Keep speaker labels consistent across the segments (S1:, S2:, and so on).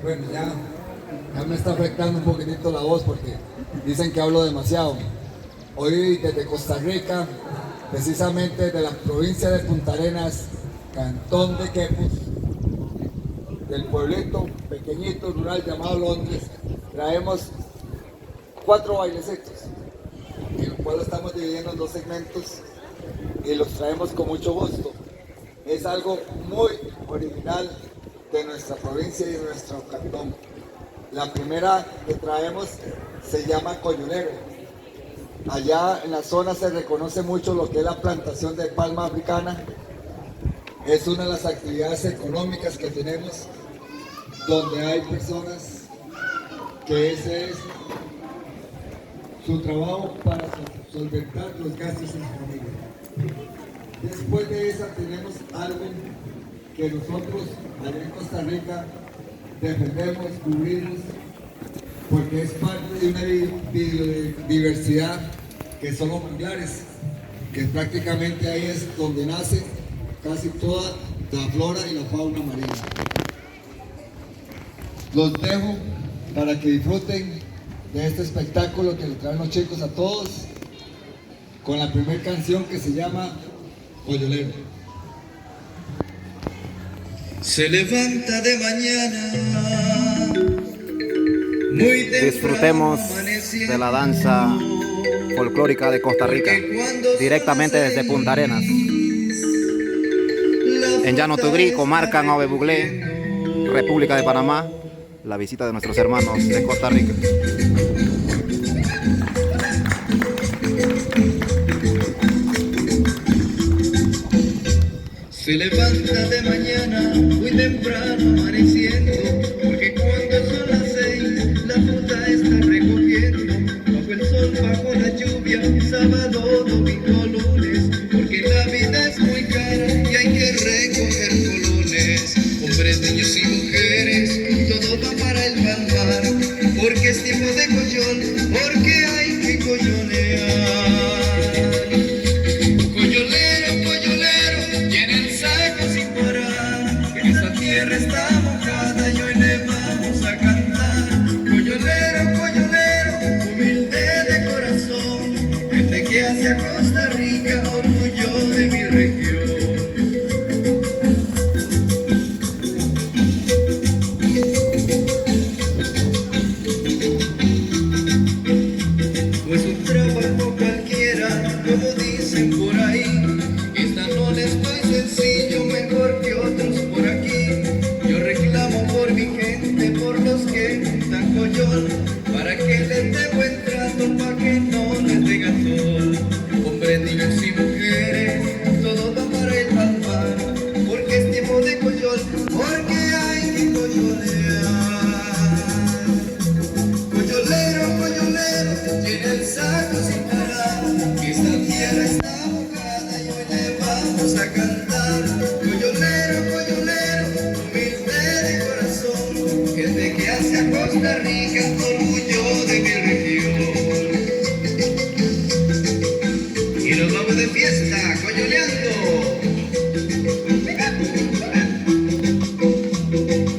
S1: Bueno, ya me está afectando un poquitito la voz porque dicen que hablo demasiado. Hoy desde Costa Rica, precisamente de la provincia de Punta Arenas, cantón de Quepos, del pueblito pequeñito rural llamado Londres, traemos 4 bailecitos. En el pueblo estamos dividiendo en 2 segmentos y los traemos con mucho gusto. Es algo muy original de nuestra provincia y de nuestro cantón. La primera que traemos se llama coyunero. Allá en la zona se reconoce mucho lo que es la plantación de palma africana. Es una de las actividades económicas que tenemos, donde hay personas que ese es su trabajo para solventar los gastos en su familia. Después de esa tenemos algo que nosotros allá en Costa Rica defendemos, cubrimos, porque es parte de una biodiversidad que son los manglares, que prácticamente ahí es donde nace casi toda la flora y la fauna marina. Los dejo para que disfruten de este espectáculo que le traen los chicos a todos, con la primera canción que se llama Coyolero.
S2: Se levanta de mañana, muy
S3: disfrutemos de la danza folclórica de Costa Rica, directamente desde Punta Arenas, en Llano Tugrí, comarca Nove Buglé, República de Panamá, la visita de nuestros hermanos de Costa Rica.
S2: Se levanta de mañana, muy temprano amaneciendo, porque cuando son las 6, la fruta está recogiendo, bajo el sol, bajo la lluvia, sábado, domingo, lunes, porque la vida es muy cara y hay que recoger colones. Hombres, niños y mujeres, todo va para el palmar, porque es tiempo de coyol, porque hay que coyonear. Está mojada y hoy le vamos a cantar. Coyolero, coyolero, humilde de corazón, gente que hace a Costa Rica orgullo de mi región. Pues un trabajo cualquiera, como dicen por ahí, esta no le estoy sencillo, mejor que otros por aquí. Por mi gente, por los que juntan coyol, para que les dé buen trato, para que no les dé gasol. Hombres, niños y mujeres, todo va para el palmar, porque es tiempo de coyol, porque hay que coyolear. Coyolero, coyolero, llena el saco sin parar, que esta tierra está mojada y hoy le vamos a cantar. Coyolero, coyolero, gente que hace a Costa Rica orgullo de mi región. Y nos vamos de fiesta, coyoleando.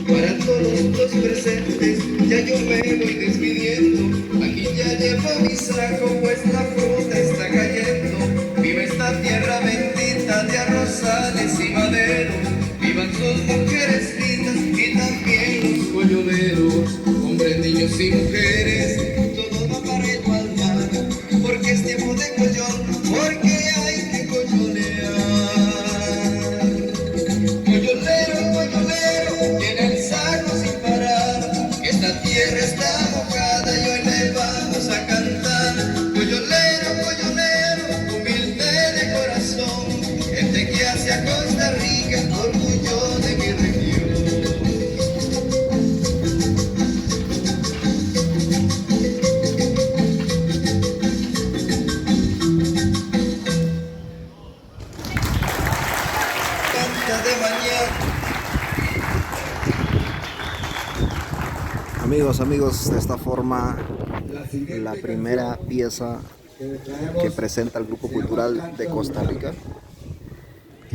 S2: Para todos los presentes, ya yo me voy despidiendo. Aquí ya llevo mi saco, pues la fruta está cayendo. Viva esta tierra bendita de arrozales y maderos. Vivan sus mujeres lindas y también los coyoleros. Hombres, niños y mujeres, todo va para el palmar, porque es tiempo de coyol, porque hay que coyolear. Coyolero, coyolero, llena el saco sin parar, que esta tierra está mojada y hoy le vamos a cantar. Coyolero, coyolero, humilde de corazón, gente que hace a Costa Rica orgullo de mi región. Canta de mañana.
S3: Amigos, de esta forma, la primera pieza que presenta el Grupo Cultural de Costa Rica.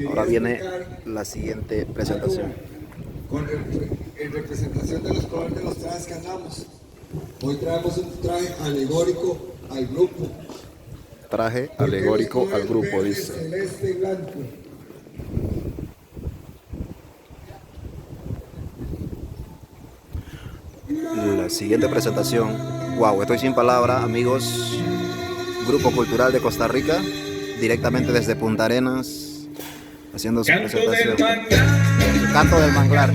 S3: Ahora viene la siguiente presentación.
S1: Con en representación de los colores de los trajes que andamos. Hoy traemos un traje alegórico al grupo.
S3: Traje alegórico al grupo,
S1: verde,
S3: dice.
S1: celeste y blanco.
S3: La siguiente presentación. Wow, estoy sin palabras, amigos. Grupo Cultural de Costa Rica, directamente desde Punta Arenas, haciendo su presentación. Canto del Manglar.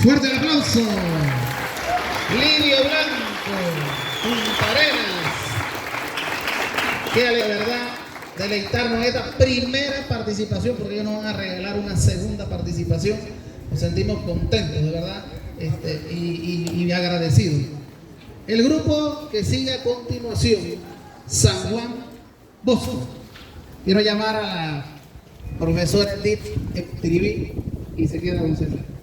S4: Fuerte el aplauso. Lirio Blanco, Punta Arenas. Qué de verdad deleitarnos esta primera participación, porque ellos nos van a regalar una segunda participación. Nos sentimos contentos, de verdad, y agradecidos. El grupo que sigue a continuación, San Juan Bosco. Quiero llamar a la profesora Edith Trivi y se queda con César.